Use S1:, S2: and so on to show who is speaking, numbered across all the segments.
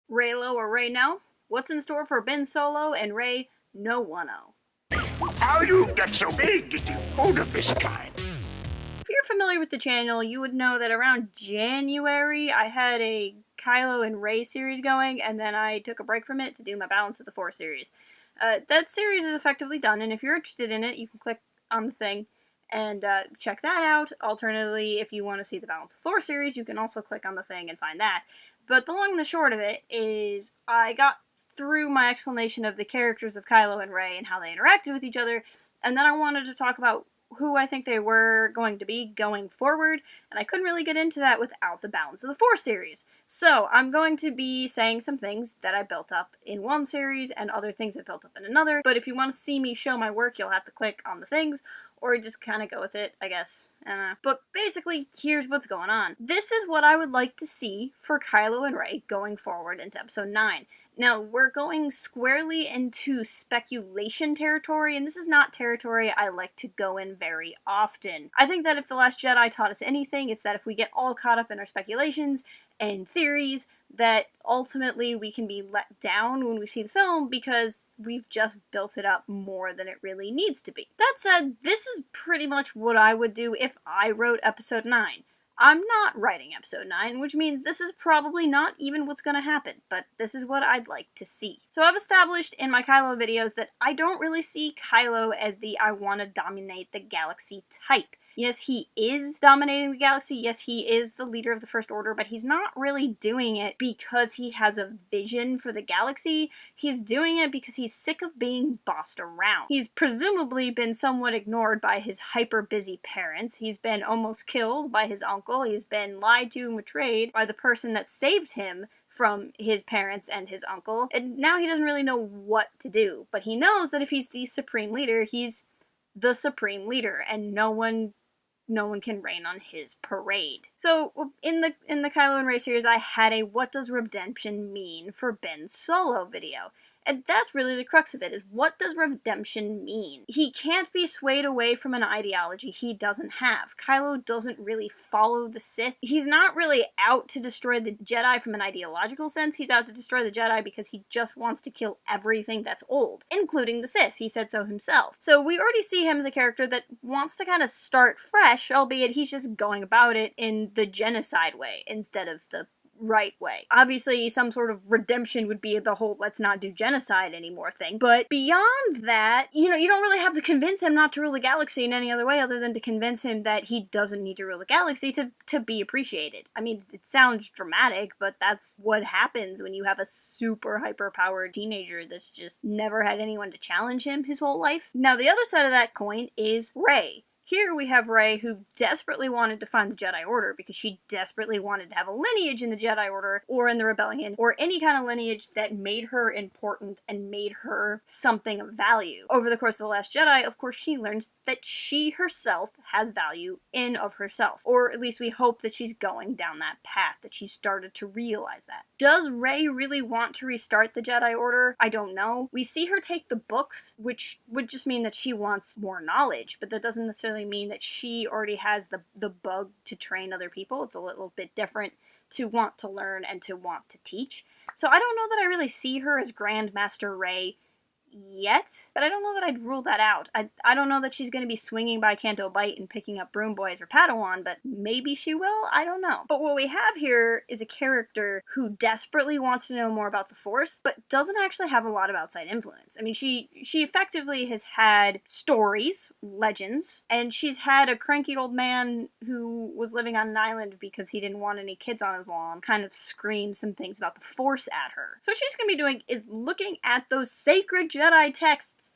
S1: Raylo or Ray No? What's in store for Ben Solo and Ray No 10?
S2: How you get so big into food of this kind?
S1: If you're familiar with the channel, you would know that around January I had a Kylo and Ray series going, and then I took a break from it to do my Balance of the Force series. That series is effectively done, and if you're interested in it, you can click on the thing and check that out. Alternatively, if you want to see the Balance of the Force series, you can also click on the thing and find that. But the long and the short of it is I got through my explanation of the characters of Kylo and Ray and how they interacted with each other, and then I wanted to talk about who I think they were going to be going forward, and I couldn't really get into that without the Balance of the Force series. So I'm going to be saying some things that I built up in one series and other things that built up in another, but if you want to see me show my work, you'll have to click on the things, or just kind of go with it, I guess. But basically, here's what's going on. This is what I would like to see for Kylo and Rey going forward into Episode 9. Now, we're going squarely into speculation territory, and this is not territory I like to go in very often. I think that if The Last Jedi taught us anything, it's that if we get all caught up in our speculations and theories, that ultimately we can be let down when we see the film because we've just built it up more than it really needs to be. That said, this is pretty much what I would do if I wrote Episode 9. I'm not writing Episode 9, which means this is probably not even what's going to happen, but this is what I'd like to see. So I've established in my Kylo videos that I don't really see Kylo as the I want to dominate the galaxy type. Yes, he is dominating the galaxy, yes, he is the leader of the First Order, but he's not really doing it because he has a vision for the galaxy. He's doing it because he's sick of being bossed around. He's presumably been somewhat ignored by his hyper-busy parents. He's been almost killed by his uncle. He's been lied to and betrayed by the person that saved him from his parents and his uncle. And now he doesn't really know what to do. But he knows that if he's the supreme leader, he's the supreme leader, and no one can rain on his parade. So in the Kylo and Rey series, I had a what does redemption mean for Ben Solo video. And that's really the crux of it, is what does redemption mean? He can't be swayed away from an ideology he doesn't have. Kylo doesn't really follow the Sith. He's not really out to destroy the Jedi from an ideological sense. He's out to destroy the Jedi because he just wants to kill everything that's old, including the Sith. He said so himself. So we already see him as a character that wants to kind of start fresh, albeit he's just going about it in the genocide way instead of the right way. Obviously, some sort of redemption would be the whole let's not do genocide anymore thing, but beyond that, you don't really have to convince him not to rule the galaxy in any other way other than to convince him that he doesn't need to rule the galaxy to be appreciated. I mean, it sounds dramatic, but that's what happens when you have a super hyper-powered teenager that's just never had anyone to challenge him his whole life. Now, the other side of that coin is Rey. Here we have Rey, who desperately wanted to find the Jedi Order because she desperately wanted to have a lineage in the Jedi Order or in the Rebellion or any kind of lineage that made her important and made her something of value. Over the course of The Last Jedi, of course, she learns that she herself has value in of herself. Or at least we hope that she's going down that path, that she started to realize that. Does Rey really want to restart the Jedi Order? I don't know. We see her take the books, which would just mean that she wants more knowledge, but that doesn't necessarily mean that she already has the bug to train other people. It's a little bit different to want to learn and to want to teach. So I don't know that I really see her as Grandmaster Rey yet, but I don't know that I'd rule that out. I don't know that she's going to be swinging by Canto Bight and picking up Broom Boys or Padawan, but maybe she will? I don't know. But what we have here is a character who desperately wants to know more about the Force, but doesn't actually have a lot of outside influence. I mean, she effectively has had stories, legends, and she's had a cranky old man who was living on an island because he didn't want any kids on his lawn kind of scream some things about the Force at her. So what she's going to be doing is looking at those sacred Jedi texts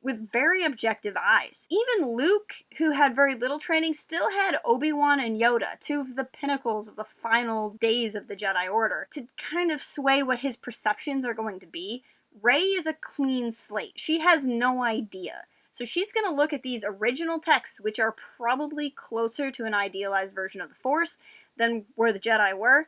S1: with very objective eyes. Even Luke, who had very little training, still had Obi-Wan and Yoda, two of the pinnacles of the final days of the Jedi Order, to kind of sway what his perceptions are going to be. Rey is a clean slate. She has no idea. So she's going to look at these original texts, which are probably closer to an idealized version of the Force than where the Jedi were,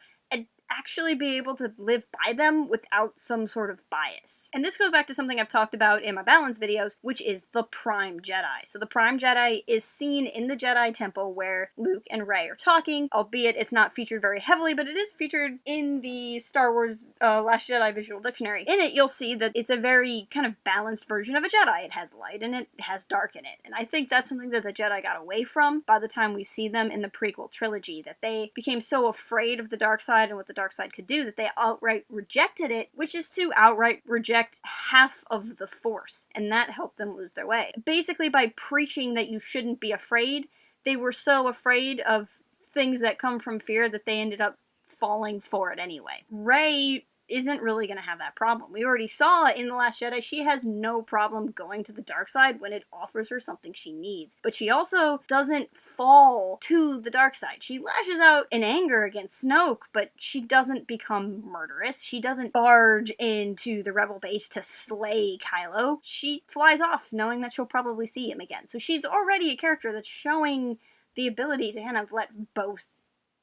S1: actually be able to live by them without some sort of bias. And this goes back to something I've talked about in my balance videos, which is the Prime Jedi. So the Prime Jedi is seen in the Jedi Temple where Luke and Rey are talking, albeit it's not featured very heavily, but it is featured in the Star Wars Last Jedi Visual Dictionary. In it, you'll see that it's a very kind of balanced version of a Jedi. It has light and it has dark in it. And I think that's something that the Jedi got away from by the time we see them in the prequel trilogy, that they became so afraid of the dark side and what the dark side could do that they outright rejected it, which is to outright reject half of the Force, and that helped them lose their way. Basically, by preaching that you shouldn't be afraid, they were so afraid of things that come from fear that they ended up falling for it anyway. Rey isn't really going to have that problem. We already saw in The Last Jedi she has no problem going to the dark side when it offers her something she needs. But she also doesn't fall to the dark side. She lashes out in anger against Snoke, but she doesn't become murderous. She doesn't barge into the rebel base to slay Kylo. She flies off knowing that she'll probably see him again. So she's already a character that's showing the ability to kind of let both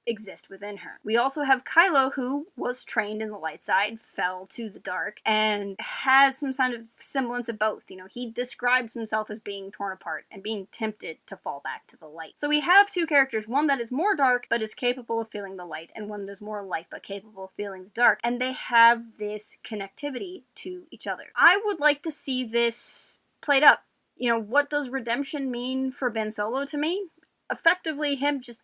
S1: exist within her. We also have Kylo, who was trained in the light side, fell to the dark, and has some kind of semblance of both. You know, he describes himself as being torn apart and being tempted to fall back to the light. So we have two characters, one that is more dark but is capable of feeling the light, and one that is more light but capable of feeling the dark, and they have this connectivity to each other. I would like to see this played up. You know, what does redemption mean for Ben Solo to me? Effectively, him just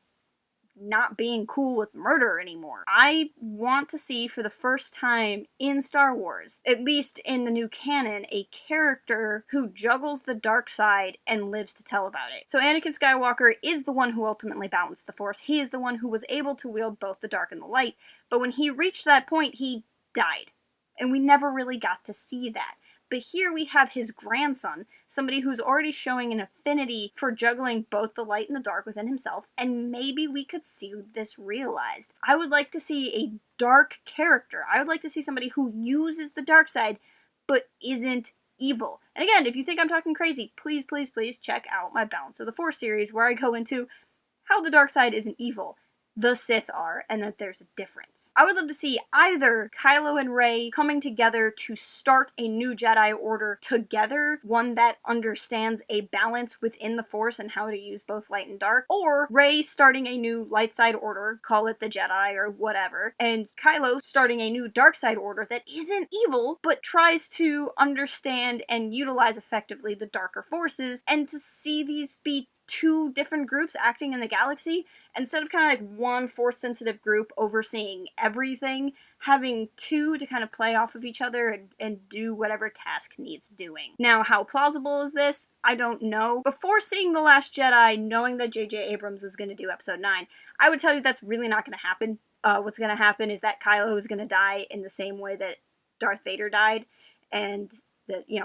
S1: not being cool with murder anymore. I want to see for the first time in Star Wars, at least in the new canon, a character who juggles the dark side and lives to tell about it. So Anakin Skywalker is the one who ultimately balanced the Force. He is the one who was able to wield both the dark and the light, but when he reached that point, he died. And we never really got to see that. But here we have his grandson, somebody who's already showing an affinity for juggling both the light and the dark within himself, and maybe we could see this realized. I would like to see a dark character. I would like to see somebody who uses the dark side, but isn't evil. And again, if you think I'm talking crazy, please, please, please check out my Balance of the Force series, where I go into how the dark side isn't evil. The Sith are, and that there's a difference. I would love to see either Kylo and Rey coming together to start a new Jedi Order together, one that understands a balance within the Force and how to use both light and dark, or Rey starting a new light side order, call it the Jedi or whatever, and Kylo starting a new dark side order that isn't evil, but tries to understand and utilize effectively the darker forces, and to see these be two different groups acting in the galaxy, instead of kind of like one Force-sensitive group overseeing everything, having two to kind of play off of each other and do whatever task needs doing. Now, how plausible is this? I don't know. Before seeing The Last Jedi, knowing that J.J. Abrams was going to do Episode 9, I would tell you that's really not going to happen. What's going to happen is that Kylo is going to die in the same way that Darth Vader died, and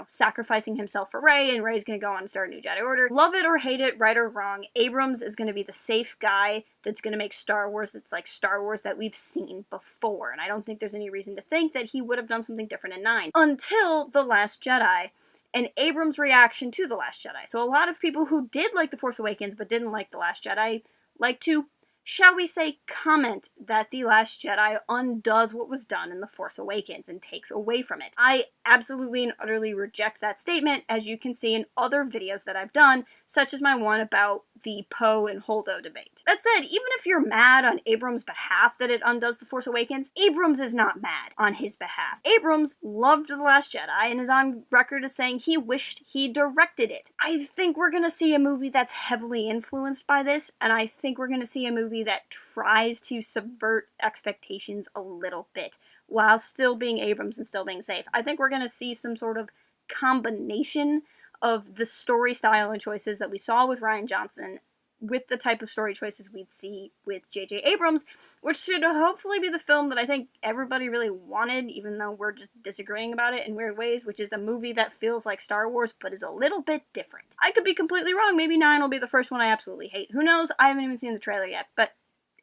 S1: sacrificing himself for Rey, and Rey's gonna go on and start a new Jedi Order. Love it or hate it, right or wrong, Abrams is gonna be the safe guy that's gonna make Star Wars that's like Star Wars that we've seen before, and I don't think there's any reason to think that he would have done something different in 9. Until The Last Jedi, and Abrams' reaction to The Last Jedi. So a lot of people who did like The Force Awakens but didn't like The Last Jedi like to, shall we say, comment that The Last Jedi undoes what was done in The Force Awakens and takes away from it. I absolutely and utterly reject that statement, as you can see in other videos that I've done, such as my one about the Poe and Holdo debate. That said, even if you're mad on Abrams' behalf that it undoes The Force Awakens, Abrams is not mad on his behalf. Abrams loved The Last Jedi and is on record as saying he wished he directed it. I think we're gonna see a movie that's heavily influenced by this, and I think we're gonna see a movie that tries to subvert expectations a little bit while still being Abrams and still being safe. I think we're going to see some sort of combination of the story style and choices that we saw with Rian Johnson with the type of story choices we'd see with J.J. Abrams, which should hopefully be the film that I think everybody really wanted, even though we're just disagreeing about it in weird ways, which is a movie that feels like Star Wars but is a little bit different. I could be completely wrong. Maybe 9 will be the first one I absolutely hate. Who knows? I haven't even seen the trailer yet, but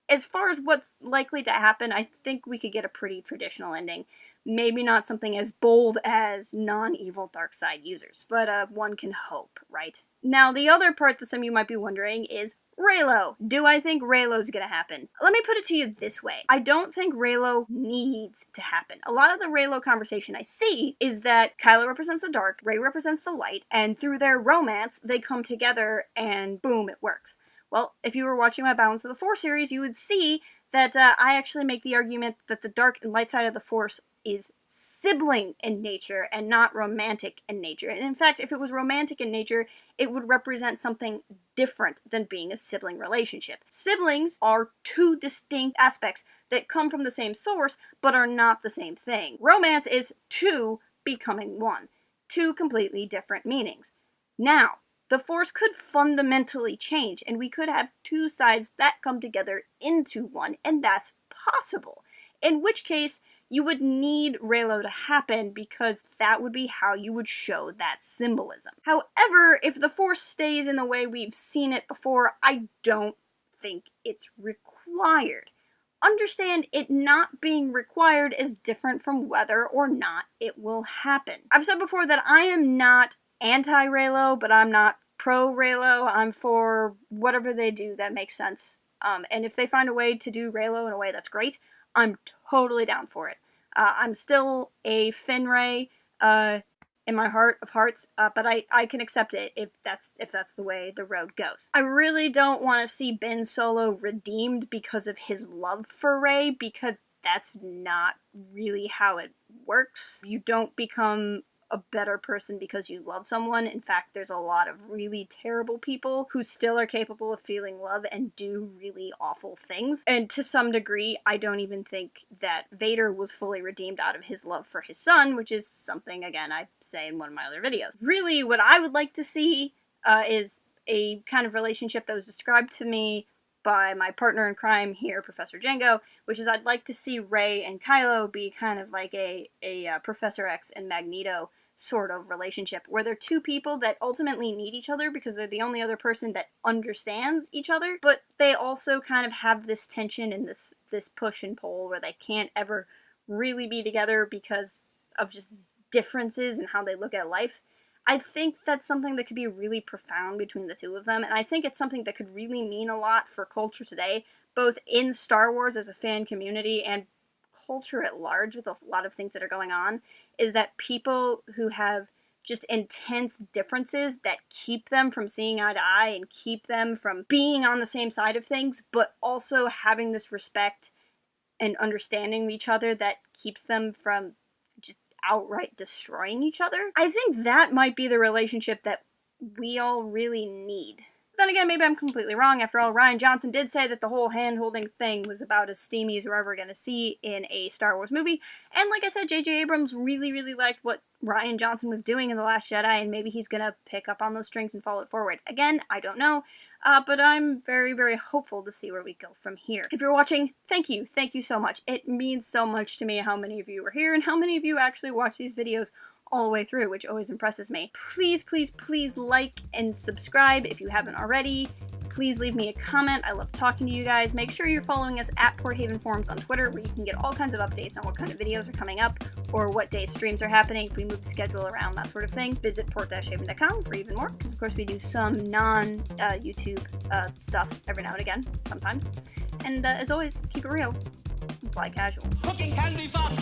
S1: as far as what's likely to happen, I think we could get a pretty traditional ending. Maybe not something as bold as non-evil dark side users, but one can hope, right? Now, the other part that some of you might be wondering is Reylo. Do I think Reylo's gonna happen? Let me put it to you this way. I don't think Reylo needs to happen. A lot of the Reylo conversation I see is that Kylo represents the dark, Rey represents the light, and through their romance, they come together and boom, it works. Well, if you were watching my Balance of the Force series, you would see that I actually make the argument that the dark and light side of the Force is sibling in nature and not romantic in nature. And in fact, if it was romantic in nature, it would represent something different than being a sibling relationship. Siblings are two distinct aspects that come from the same source, but are not the same thing. Romance is two becoming one. Two completely different meanings. Now, the Force could fundamentally change, and we could have two sides that come together into one, and that's possible. In which case, you would need Reylo to happen because that would be how you would show that symbolism. However, if the Force stays in the way we've seen it before, I don't think it's required. Understand it not being required is different from whether or not it will happen. I've said before that I am not anti-Reylo, but I'm not pro-Reylo. I'm for whatever they do that makes sense. And if they find a way to do Reylo in a way that's great, I'm totally down for it. I'm still a Finn Rey in my heart of hearts, but I can accept it if that's the way the road goes. I really don't want to see Ben Solo redeemed because of his love for Rey, because that's not really how it works. You don't become a better person because you love someone. In fact, there's a lot of really terrible people who still are capable of feeling love and do really awful things. And to some degree, I don't even think that Vader was fully redeemed out of his love for his son, which is something, again, I say in one of my other videos. Really, what I would like to see is a kind of relationship that was described to me by my partner in crime here, Professor Django, which is I'd like to see Rey and Kylo be kind of like a Professor X and Magneto sort of relationship, where they're two people that ultimately need each other because they're the only other person that understands each other, but they also kind of have this tension and this push and pull where they can't ever really be together because of just differences in how they look at life. I think that's something that could be really profound between the two of them, and I think it's something that could really mean a lot for culture today, both in Star Wars as a fan community and culture at large with a lot of things that are going on, is that people who have just intense differences that keep them from seeing eye to eye and keep them from being on the same side of things, but also having this respect and understanding of each other that keeps them from just outright destroying each other. I think that might be the relationship that we all really need. Then again, maybe I'm completely wrong. After all, Rian Johnson did say that the whole hand-holding thing was about as steamy as we're ever going to see in a Star Wars movie. And like I said, J.J. Abrams really, really liked what Rian Johnson was doing in The Last Jedi, and maybe he's going to pick up on those strings and follow it forward. Again, I don't know, but I'm very, very hopeful to see where we go from here. If you're watching, thank you. Thank you so much. It means so much to me how many of you are here and how many of you actually watch these videos all the way through, which always impresses me. Please, please, please like and subscribe if you haven't already. Please leave me a comment. I love talking to you guys. Make sure you're following us at Port Haven Forums on Twitter, where you can get all kinds of updates on what kind of videos are coming up or what day streams are happening, if we move the schedule around, that sort of thing. Visit port-haven.com for even more, because of course we do some non-YouTube stuff every now and again, sometimes. And as always, keep it real and fly casual.
S3: Cooking can be fun.